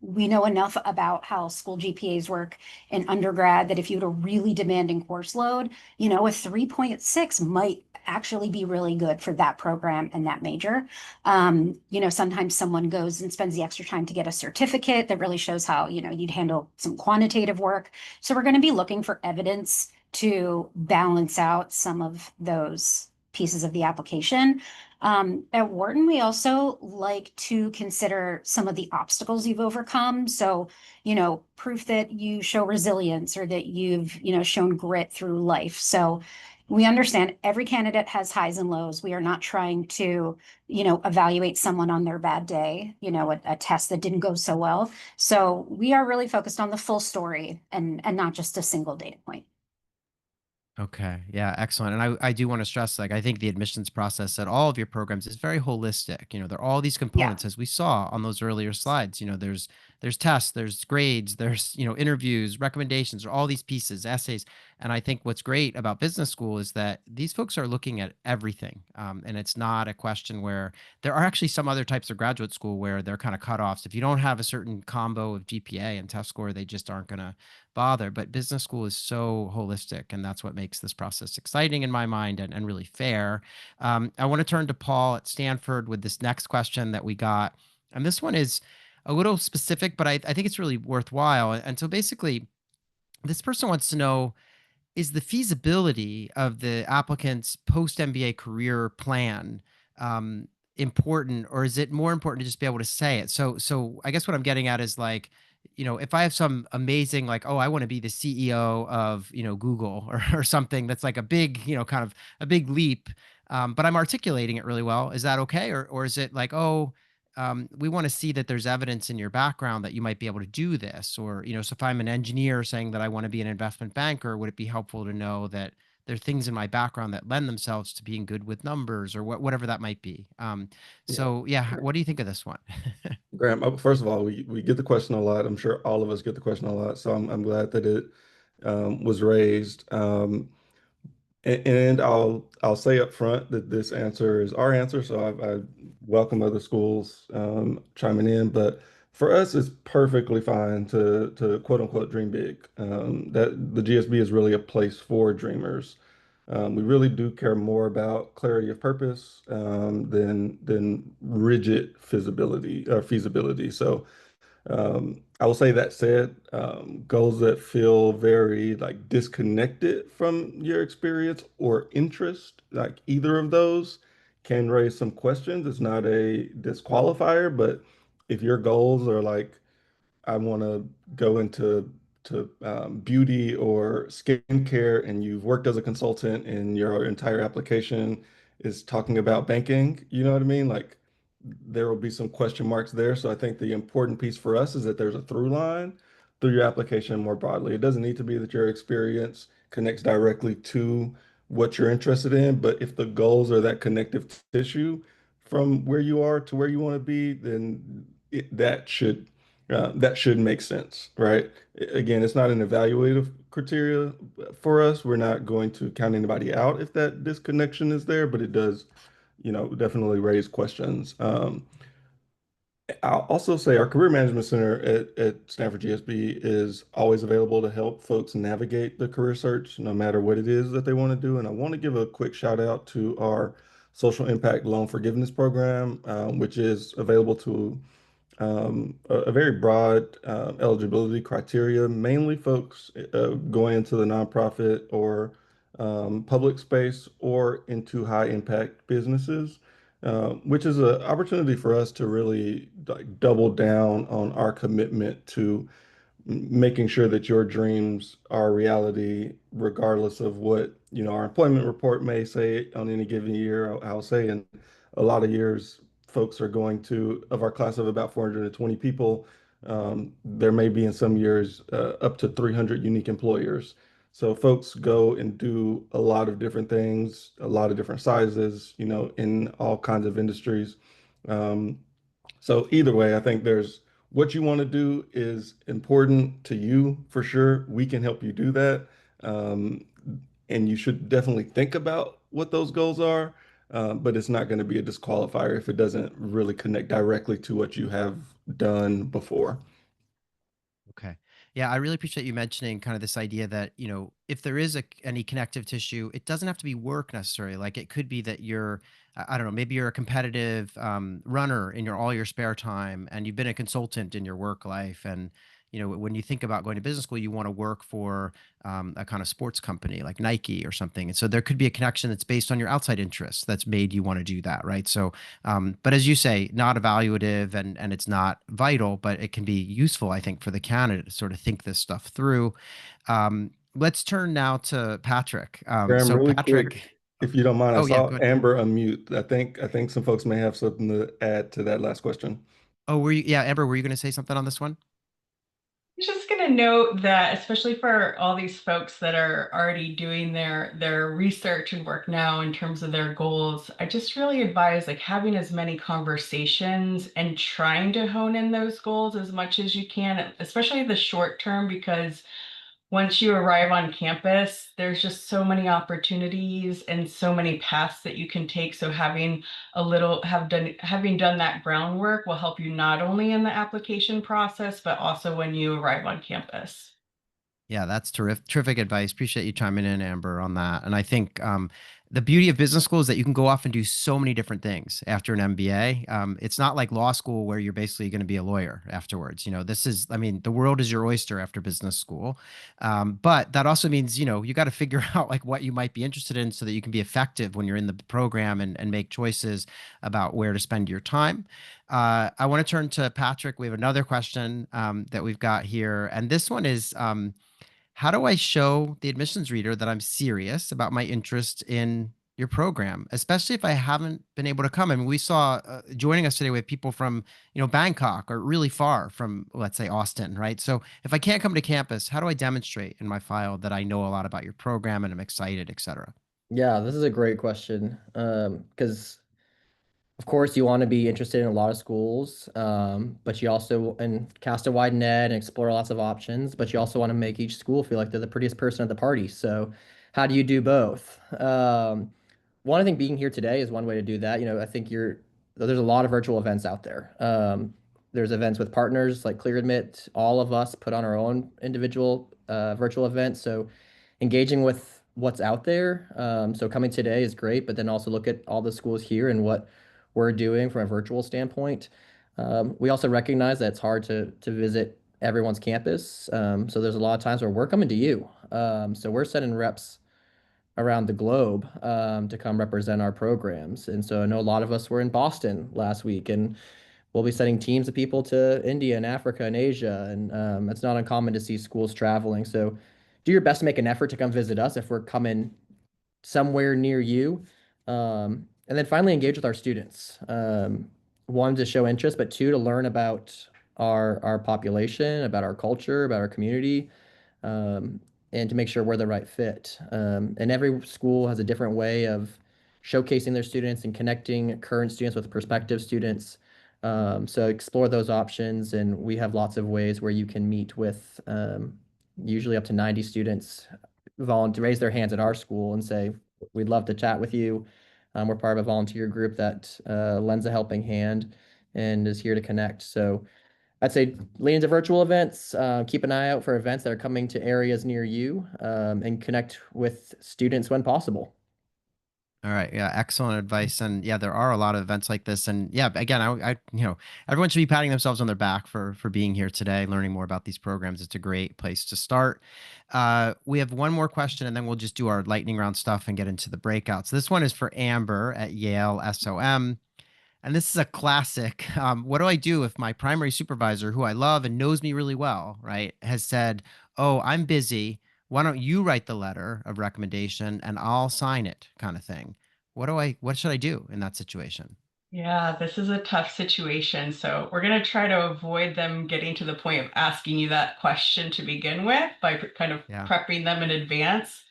Speaker 3: we know enough about how school GPAs work in undergrad that if you had a really demanding course load, a 3.6 might actually be really good for that program and that major. Sometimes someone goes and spends the extra time to get a certificate that really shows how, you'd handle some quantitative work. So we're going to be looking for evidence to balance out some of those pieces of the application. At Wharton, we also like to consider some of the obstacles you've overcome. So, proof that you show resilience or that you've, shown grit through life. So we understand every candidate has highs and lows. We are not trying to, evaluate someone on their bad day, a test that didn't go so well. So we are really focused on the full story and not just a single data point.
Speaker 1: Okay. Yeah. Excellent. And I do want to stress, like, I think the admissions process at all of your programs is very holistic. There are all these
Speaker 3: Yeah.
Speaker 1: components, as we saw on those earlier slides. There's tests, there's grades, there's, interviews, recommendations, or all these pieces, essays. And I think what's great about business school is that these folks are looking at everything. And it's not a question where there are actually some other types of graduate school where they're kind of cutoffs. If you don't have a certain combo of GPA and test score, they just aren't going to bother. But business school is so holistic, and that's what makes this process exciting in my mind, and really fair. I want to turn to Paul at Stanford with this next question that we got. And this one is a little specific, but I think it's really worthwhile. And so basically, this person wants to know, is the feasibility of the applicant's post MBA career plan um, important, or is it more important to just be able to say it? So I guess what I'm getting at is like, if I have some amazing, like, oh, I want to be the CEO of, Google, or something that's like a big, kind of a big leap, but I'm articulating it really well. Is that okay? Or is it like, oh, we want to see that there's evidence in your background that you might be able to do this? Or, so if I'm an engineer saying that I want to be an investment banker, would it be helpful to know that there are things in my background that lend themselves to being good with numbers, or whatever that might be?
Speaker 4: Yeah.
Speaker 1: So yeah, what do you think of this one?
Speaker 4: Graham, first of all, we get the question a lot. I'm sure all of us get the question a lot. So I'm glad that it was raised. And I'll say up front that this answer is our answer. So I welcome other schools chiming in, but for us, it's perfectly fine to quote unquote dream big. That the GSB is really a place for dreamers. We really do care more about clarity of purpose than rigid feasibility. So I will say that said, goals that feel very like disconnected from your experience or interest, like either of those, can raise some questions. It's not a disqualifier, but if your goals are like, I want to go into beauty or skincare, and you've worked as a consultant, and your entire application is talking about banking, you know what I mean? Like there will be some question marks there. So I think the important piece for us is that there's a through line through your application more broadly. It doesn't need to be that your experience connects directly to what you're interested in, but if the goals are that connective tissue from where you are to where you want to be, then that should make sense, right? Again, it's not an evaluative criteria for us. We're not going to count anybody out if that disconnection is there, but it does, definitely raise questions. I'll also say our Career Management Center at Stanford GSB is always available to help folks navigate the career search, no matter what it is that they want to do. And I want to give a quick shout out to our Social Impact Loan Forgiveness Program, which is available to a very broad eligibility criteria, mainly folks going into the nonprofit or public space or into high impact businesses, which is an opportunity for us to really like double down on our commitment to making sure that your dreams are a reality, regardless of what, our employment report may say on any given year. I'll say in a lot of years, folks are going to, of our class of about 420 people, there may be in some years up to 300 unique employers. So folks go and do a lot of different things, a lot of different sizes, in all kinds of industries. Um, so either way, I think there's what you want to do is important to you for sure. We can help you do that. Um, and you should definitely think about what those goals are. But it's not going to be a disqualifier if it doesn't really connect directly to what you have done before.
Speaker 1: Okay. Yeah, I really appreciate you mentioning kind of this idea that, if there is any connective tissue, it doesn't have to be work necessarily. Like it could be that you're, I don't know, maybe you're a competitive runner in all your spare time and you've been a consultant in your work life. And, when you think about going to business school, you want to work for a kind of sports company like Nike or something. And so there could be a connection that's based on your outside interests that's made you want to do that. Right. So but as you say, not evaluative and it's not vital, but it can be useful, I think, for the candidate to sort of think this stuff through. Let's turn now to Patrick.
Speaker 4: Graham,
Speaker 1: So
Speaker 4: really quick,
Speaker 1: Patrick,
Speaker 4: if you don't mind, I
Speaker 1: oh yeah,
Speaker 4: saw
Speaker 1: go ahead.
Speaker 4: Amber unmute. I think some folks may have something to add to that last question.
Speaker 1: Oh, were you? Yeah, Amber, were you going to say something on this one?
Speaker 6: Just going to note that, especially for all these folks that are already doing their research and work now in terms of their goals, I just really advise like having as many conversations and trying to hone in those goals as much as you can, especially the short term, because once you arrive on campus, there's just so many opportunities and so many paths that you can take. So having done that groundwork will help you not only in the application process, but also when you arrive on campus.
Speaker 1: Yeah, that's terrific advice. Appreciate you chiming in, Amber, on that. And I think the beauty of business school is that you can go off and do so many different things after an MBA. It's not like law school where you're basically going to be a lawyer afterwards. This is, I mean, the world is your oyster after business school. But that also means, you got to figure out like what you might be interested in so that you can be effective when you're in the program and make choices about where to spend your time. I want to turn to Patrick. We have another question that we've got here. And this one is, how do I show the admissions reader that I'm serious about my interest in your program, especially if I haven't been able to come? I mean, we saw joining us today, we have people from, Bangkok or really far from, let's say, Austin, right? So if I can't come to campus, how do I demonstrate in my file that I know a lot about your program and I'm excited, et cetera?
Speaker 5: Yeah, this is a great question. Because of course you want to be interested in a lot of schools, but you also and cast a wide net and explore lots of options, but you also want to make each school feel like they're the prettiest person at the party. So how do you do both? One, I think being here today is one way to do that. I think there's a lot of virtual events out there. There's events with partners like ClearAdmit. All of us put on our own individual virtual events. So engaging with what's out there. So coming today is great, but then also look at all the schools here and what we're doing from a virtual standpoint. We also recognize that it's hard to visit everyone's campus. So there's a lot of times where we're coming to you. So we're sending reps around the globe to come represent our programs. And so I know a lot of us were in Boston last week, and we'll be sending teams of people to India and Africa and Asia. And it's not uncommon to see schools traveling. So do your best to make an effort to come visit us if we're coming somewhere near you. And then finally engage with our students. One, to show interest, but two, to learn about our population, about our culture, about our community, and to make sure we're the right fit. And every school has a different way of showcasing their students and connecting current students with prospective students. So explore those options, and we have lots of ways where you can meet with usually up to 90 students volunteer raise their hands at our school and say, we'd love to chat with you. We're part of a volunteer group that lends a helping hand and is here to connect. So I'd say lean into virtual events, keep an eye out for events that are coming to areas near you, and connect with students when possible.
Speaker 1: All right. Yeah. Excellent advice. And yeah, there are a lot of events like this. And yeah, again, everyone should be patting themselves on their back for being here today, learning more about these programs. It's a great place to start. We have one more question, and then we'll just do our lightning round stuff and get into the breakouts. This one is for Amber at Yale SOM. And this is a classic. What do I do if my primary supervisor, who I love and knows me really well, right, has said, "Oh, I'm busy. Why don't you write the letter of recommendation and I'll sign it," kind of thing. What should I do in that situation?
Speaker 6: Yeah, this is a tough situation. So we're going to try to avoid them getting to the point of asking you that question to begin with by kind of
Speaker 1: Yeah.
Speaker 6: prepping them in advance.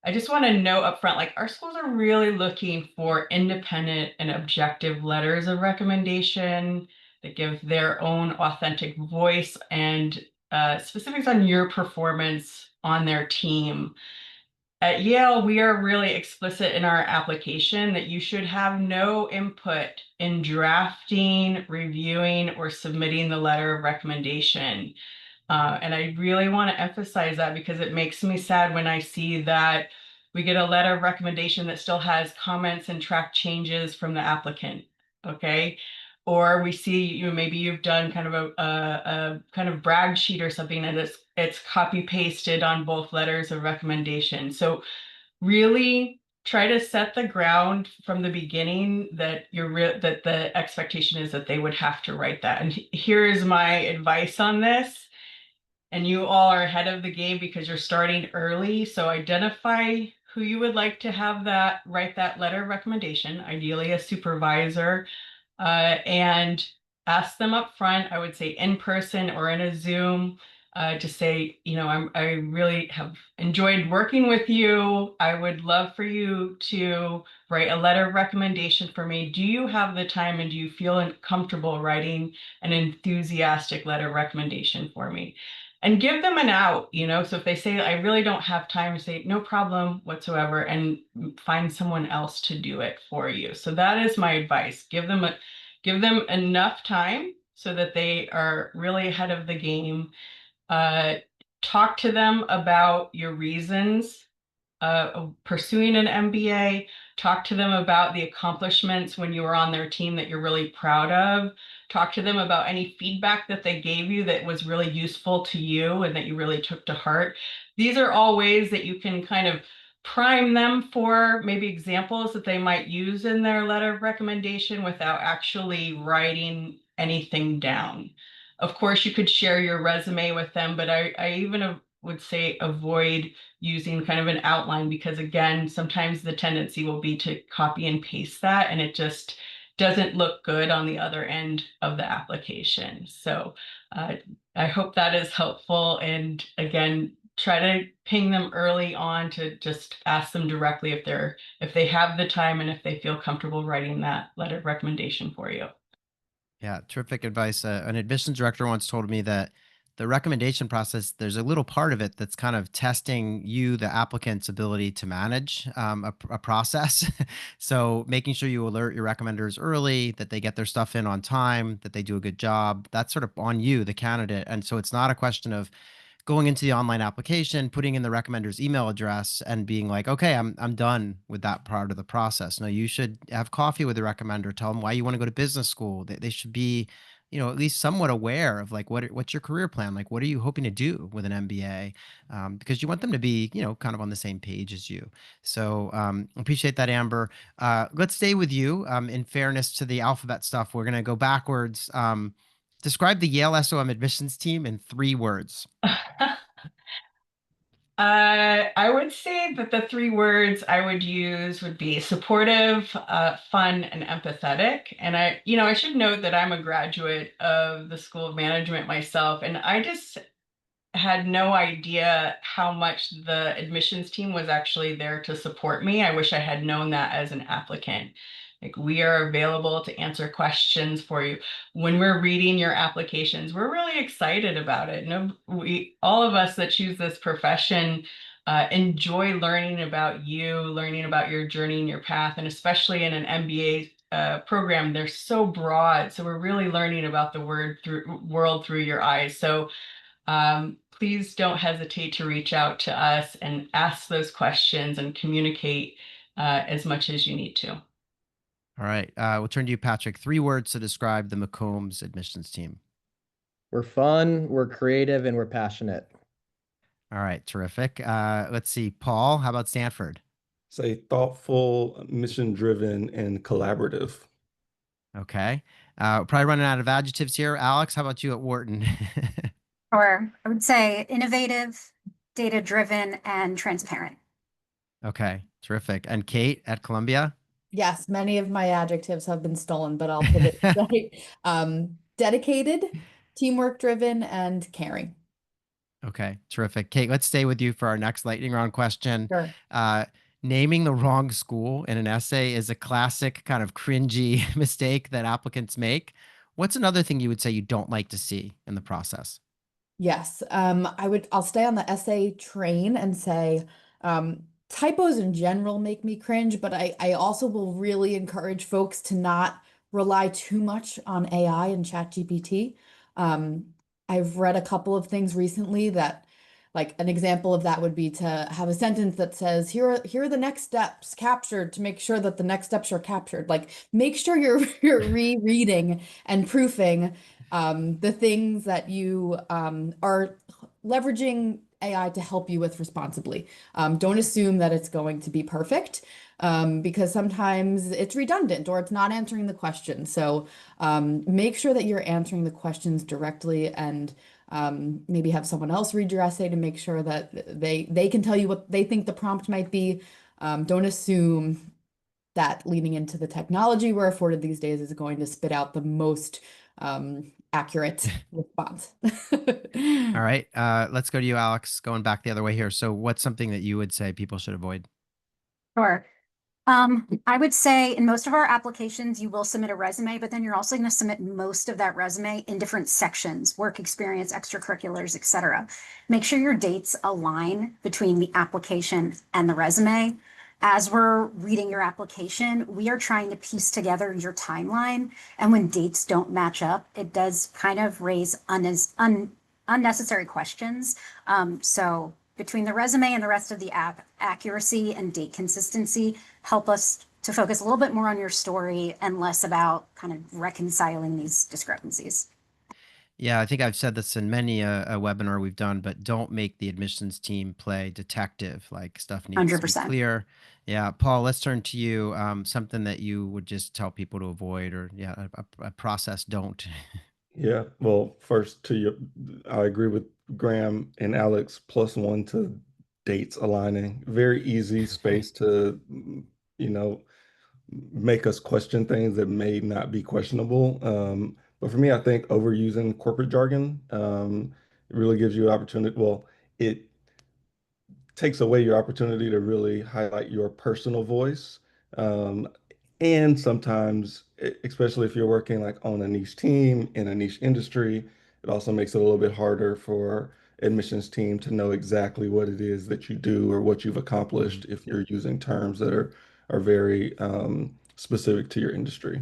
Speaker 6: I just want to note up front, like our schools are really looking for independent and objective letters of recommendation that give their own authentic voice and specifics on your performance on their team. At Yale, we are really explicit in our application that you should have no input in drafting, reviewing, or submitting the letter of recommendation. And I really want to emphasize that because it makes me sad when I see that we get a letter of recommendation that still has comments and track changes from the applicant. Okay. Or we see maybe you've done kind of a kind of brag sheet or something, and it's copy pasted on both letters of recommendation. So really try to set the ground from the beginning that that the expectation is that they would have to write that. And here is my advice on this. And you all are ahead of the game because you're starting early. So identify who you would like to have that write that letter of recommendation, ideally a supervisor, and ask them up front. I would say in person or in a Zoom, to say, I really have enjoyed working with you. I would love for you to write a letter of recommendation for me. Do you have the time and do you feel comfortable writing an enthusiastic letter of recommendation for me? And give them an out, so if they say, I really don't have time, say, no problem whatsoever, and find someone else to do it for you. So that is my advice. Give them enough time so that they are really ahead of the game. Talk to them about your reasons of pursuing an MBA. Talk to them about the accomplishments when you were on their team that you're really proud of. Talk to them about any feedback that they gave you that was really useful to you and that you really took to heart. These are all ways that you can kind of prime them for maybe examples that they might use in their letter of recommendation without actually writing anything down. Of course, you could share your resume with them, but I even would say avoid using kind of an outline because, again, sometimes the tendency will be to copy and paste that, and it just doesn't look good on the other end of the application. So I hope that is helpful. And again, try to ping them early on to just ask them directly if they have the time and if they feel comfortable writing that letter of recommendation for you.
Speaker 1: Yeah, terrific advice. An admissions director once told me that the recommendation process, there's a little part of it that's kind of testing you, the applicant's ability to manage a process. So making sure you alert your recommenders early, that they get their stuff in on time, that they do a good job. That's sort of on you, the candidate. And so it's not a question of going into the online application, putting in the recommender's email address and being like, okay, I'm done with that part of the process. No, you should have coffee with the recommender, tell them why you want to go to business school. They should be, at least somewhat aware of like, what's your career plan? Like, what are you hoping to do with an MBA? Because you want them to be, kind of on the same page as you. So appreciate that, Amber. Let's stay with you. In fairness to the alphabet stuff, we're going to go backwards. Describe the Yale SOM admissions team in 3 words.
Speaker 6: I would say that the 3 words I would use would be supportive, fun, and empathetic. And I should note that I'm a graduate of the School of Management myself, and I just had no idea how much the admissions team was actually there to support me. I wish I had known that as an applicant, Like, we are available to answer questions for you. When we're reading your applications, we're really excited about it. No, all of us that choose this profession enjoy learning about you, learning about your journey and your path, and especially in an MBA program, they're so broad. So we're really learning about the world through your eyes. So please don't hesitate to reach out to us and ask those questions and communicate as much as you need to.
Speaker 1: All right. We'll turn to you, Patrick. 3 words to describe the McCombs admissions team.
Speaker 5: We're fun, we're creative, and we're passionate.
Speaker 1: All right. Terrific. Let's see. Paul, how about Stanford?
Speaker 4: Say thoughtful, mission-driven, and collaborative.
Speaker 1: Okay. Probably running out of adjectives here. Alix, how about you at Wharton?
Speaker 3: Or I would say innovative, data-driven, and transparent.
Speaker 1: Okay. Terrific. And Kate at Columbia?
Speaker 2: Yes, many of my adjectives have been stolen, but I'll pivot. Dedicated, teamwork driven, and caring.
Speaker 1: Okay, terrific. Kate, let's stay with you for our next lightning round question.
Speaker 2: Sure.
Speaker 1: Naming the wrong school in an essay is a classic kind of cringy mistake that applicants make. What's another thing you would say you don't like to see in the process?
Speaker 2: Yes, I'll stay on the essay train and say typos in general make me cringe, but I also will really encourage folks to not rely too much on AI and ChatGPT. I've read a couple of things recently that, like, an example of that would be to have a sentence that says, here are the next steps captured to make sure that the next steps are captured. Like, make sure you're rereading and proofing the things that you are leveraging AI to help you with responsibly. Don't assume that it's going to be perfect, because sometimes it's redundant or it's not answering the question. So make sure that you're answering the questions directly, and maybe have someone else read your essay to make sure that they can tell you what they think the prompt might be. Don't assume that leaning into the technology we're afforded these days is going to spit out the most accurate response.
Speaker 1: All right, let's go to you, Alix, going back the other way here. So what's something that you would say people should avoid?
Speaker 3: Sure. I would say in most of our applications, you will submit a resume, but then you're also going to submit most of that resume in different sections: work experience, extracurriculars, etc. Make sure your dates align between the application and the resume. As we're reading your application, we are trying to piece together your timeline. And when dates don't match up, it does kind of raise unnecessary questions. So between the resume and the rest of the app, accuracy and date consistency help us to focus a little bit more on your story and less about kind of reconciling these discrepancies.
Speaker 1: Yeah, I think I've said this in many a webinar we've done, but don't make the admissions team play detective. Like, stuff needs to be
Speaker 3: 100%.
Speaker 1: clear. Yeah, Paul, let's turn to you. Something that you would just tell people to avoid, or a process don't.
Speaker 4: Yeah, well, I agree with Graham and Alix. +1 to dates aligning. Very easy space to, make us question things that may not be questionable. But for me, I think overusing corporate jargon it really gives you an opportunity. Well, it takes away your opportunity to really highlight your personal voice. Um, and sometimes, especially if you're working like on a niche team in a niche industry, it also makes it a little bit harder for admissions team to know exactly what it is that you do or what you've accomplished if you're using terms that are very specific to your industry.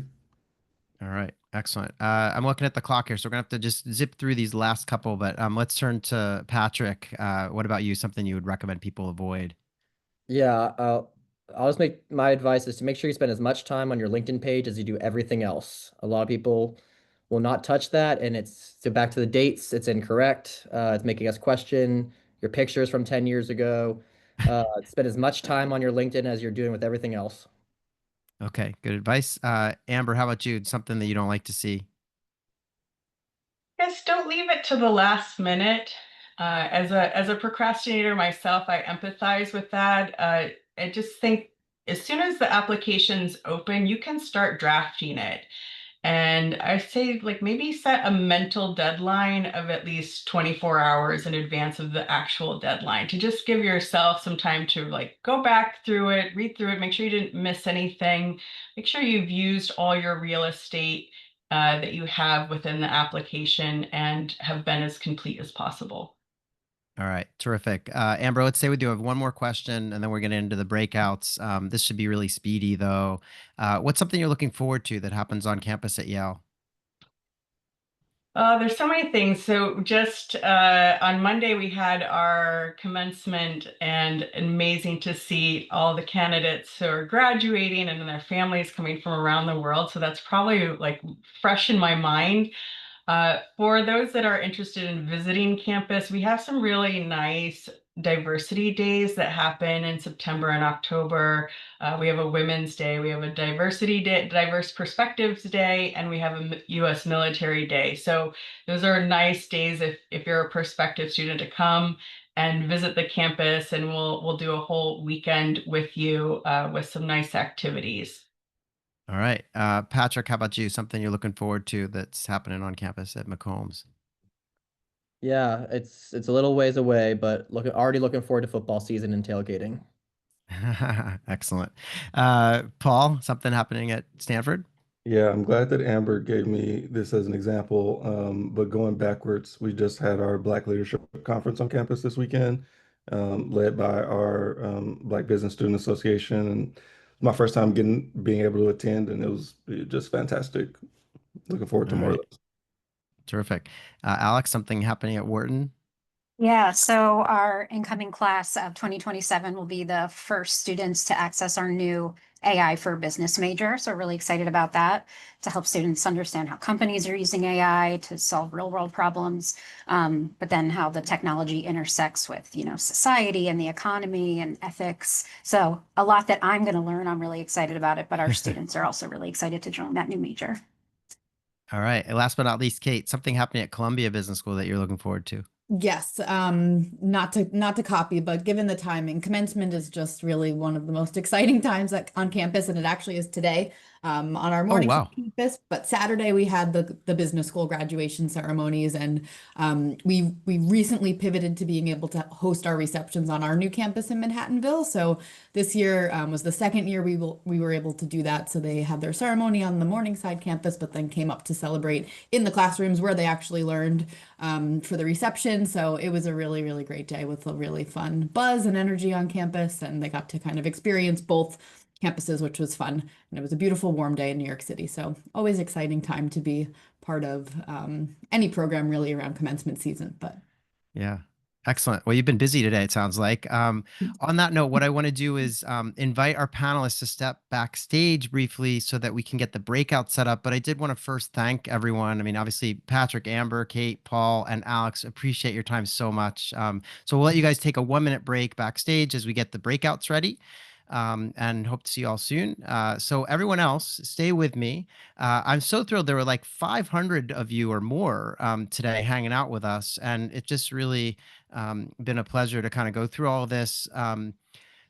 Speaker 1: All right, excellent. I'm looking at the clock here, so we're gonna have to just zip through these last couple. But let's turn to Patrick. What about you? Something you would recommend people avoid?
Speaker 5: Yeah, I'll just make my advice is to make sure you spend as much time on your LinkedIn page as you do everything else. A lot of people will not touch that, and so back to the dates, it's incorrect. It's making us question your pictures from 10 years ago. Spend as much time on your LinkedIn as you're doing with everything else.
Speaker 1: Okay, good advice. Amber, how about you? Something that you don't like to see?
Speaker 6: Yes, don't leave it to the last minute. As a procrastinator myself, I empathize with that. I just think as soon as the application's open, you can start drafting it. And I say like maybe set a mental deadline of at least 24 hours in advance of the actual deadline to just give yourself some time to like go back through it, read through it, make sure you didn't miss anything, make sure you've used all your real estate that you have within the application and have been as complete as possible.
Speaker 1: All right, terrific. Amber, let's stay with you. I have one more question, and then we're getting into the breakouts. This should be really speedy, though. What's something you're looking forward to that happens on campus at Yale?
Speaker 6: There's so many things. So just on Monday, we had our commencement, and amazing to see all the candidates who are graduating and their families coming from around the world. So that's probably like fresh in my mind. For those that are interested in visiting campus, we have some really nice diversity days that happen in September and October. We have a Women's Day, we have a Diversity Day, Diverse Perspectives Day, and we have a U.S. Military Day. So those are nice days if you're a prospective student to come and visit the campus, and we'll do a whole weekend with you with some nice activities.
Speaker 1: All right. Patrick, how about you? Something you're looking forward to that's happening on campus at McCombs?
Speaker 5: Yeah, it's a little ways away, but already looking forward to football season and tailgating.
Speaker 1: Excellent. Paul, something happening at Stanford?
Speaker 4: Yeah, I'm glad that Amber gave me this as an example. But going backwards, we just had our Black Leadership Conference on campus this weekend, led by our Black Business Student Association. And my first time being able to attend, and it was just fantastic. Looking forward to
Speaker 1: All
Speaker 4: more of
Speaker 1: right.
Speaker 4: those.
Speaker 1: Terrific. Alix, something happening at Wharton?
Speaker 3: Yeah, so our incoming class of 2027 will be the first students to access our new AI for Business major. So we're really excited about that to help students understand how companies are using AI to solve real world problems, but then how the technology intersects with, society and the economy and ethics. So a lot that I'm going to learn. I'm really excited about it, but our students are also really excited to join that new major.
Speaker 1: All right. And last but not least, Kate, something happening at Columbia Business School that you're looking forward to?
Speaker 2: Yes, not to copy, but given the timing, commencement is just really one of the most exciting times on campus, and it actually is today, on our
Speaker 1: Oh,
Speaker 2: morning
Speaker 1: wow.
Speaker 2: campus. But Saturday we had the business school graduation ceremonies, and we recently pivoted to being able to host our receptions on our new campus in Manhattanville. So this year was the second year we were able to do that. So they had their ceremony on the Morningside campus, but then came up to celebrate in the classrooms where they actually learned for the reception. So it was a really, really great day with a really fun buzz and energy on campus. And they got to kind of experience both campuses, which was fun. And it was a beautiful, warm day in New York City. So always exciting time to be part of any program really around commencement season. But
Speaker 1: Yeah. Excellent. Well, you've been busy today, it sounds like. On that note, what I want to do is invite our panelists to step backstage briefly so that we can get the breakout set up. But I did want to first thank everyone. I mean, obviously, Patrick, Amber, Kate, Paul, and Alix, appreciate your time so much. So we'll let you guys take a 1-minute break backstage as we get the breakouts ready. And hope to see you all soon. So everyone else, stay with me. I'm so thrilled there were like 500 of you or more today hanging out with us, and it just really been a pleasure to kind of go through all of this.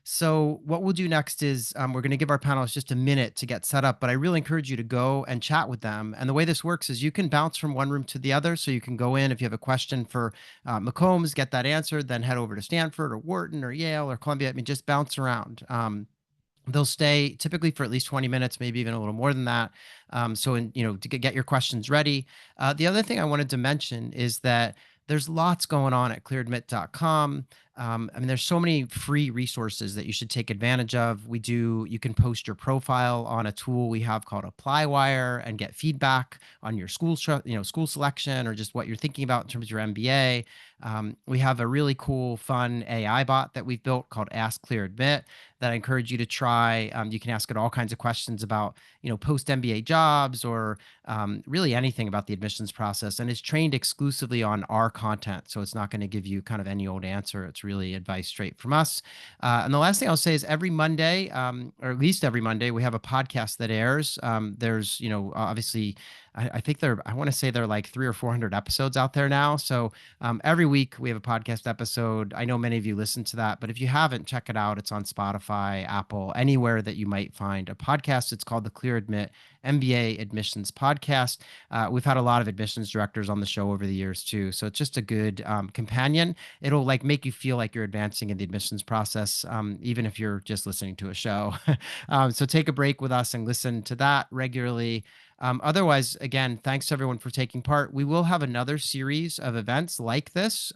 Speaker 1: So what we'll do next is we're going to give our panelists just a minute to get set up, but I really encourage you to go and chat with them. And the way this works is you can bounce from one room to the other. So you can go in if you have a question for McCombs, get that answered, then head over to Stanford or Wharton or Yale or Columbia. I mean, just bounce around. They'll stay typically for at least 20 minutes, maybe even a little more than that. To get your questions ready. The other thing I wanted to mention is that there's lots going on at clearadmit.com. I mean, there's so many free resources that you should take advantage of. You can post your profile on a tool we have called ApplyWire and get feedback on your school selection or just what you're thinking about in terms of your MBA. We have a really cool, fun AI bot that we've built called Ask Clear Admit that I encourage you to try. You can ask it all kinds of questions about, post MBA jobs or really anything about the admissions process. And it's trained exclusively on our content. So it's not going to give you kind of any old answer. It's really advice straight from us. And the last thing I'll say is every Monday, or at least every Monday, we have a podcast that airs. There's, obviously, I think I want to say there are like 300 or 400 episodes out there now. So every week we have a podcast episode. I know many of you listen to that, but if you haven't, check it out. It's on Spotify, Apple, anywhere that you might find a podcast. It's called the Clear Admit MBA Admissions Podcast. We've had a lot of admissions directors on the show over the years too. So it's just a good companion. It'll like make you feel like you're advancing in the admissions process, even if you're just listening to a show. So take a break with us and listen to that regularly. Otherwise, again, thanks everyone for taking part. We will have another series of events like this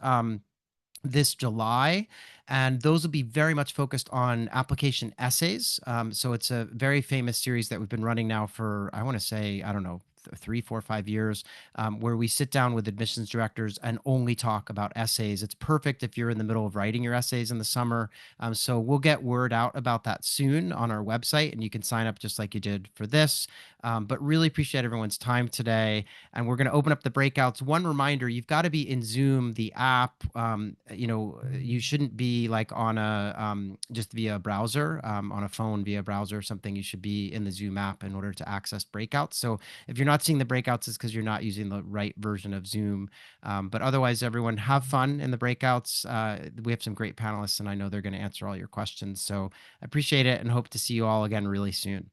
Speaker 1: July, and those will be very much focused on application essays. So it's a very famous series that we've been running now for, I want to say, I don't know, 3, 4, 5 years, where we sit down with admissions directors and only talk about essays. It's perfect if you're in the middle of writing your essays in the summer. So we'll get word out about that soon on our website, and you can sign up just like you did for this. But really appreciate everyone's time today. And we're going to open up the breakouts. One reminder, you've got to be in Zoom, the app. You shouldn't be like on just via a browser, on a phone via browser or something. You should be in the Zoom app in order to access breakouts. So if you're not seeing the breakouts, it's because you're not using the right version of Zoom. But otherwise, everyone have fun in the breakouts. We have some great panelists, and I know they're going to answer all your questions. So I appreciate it and hope to see you all again really soon.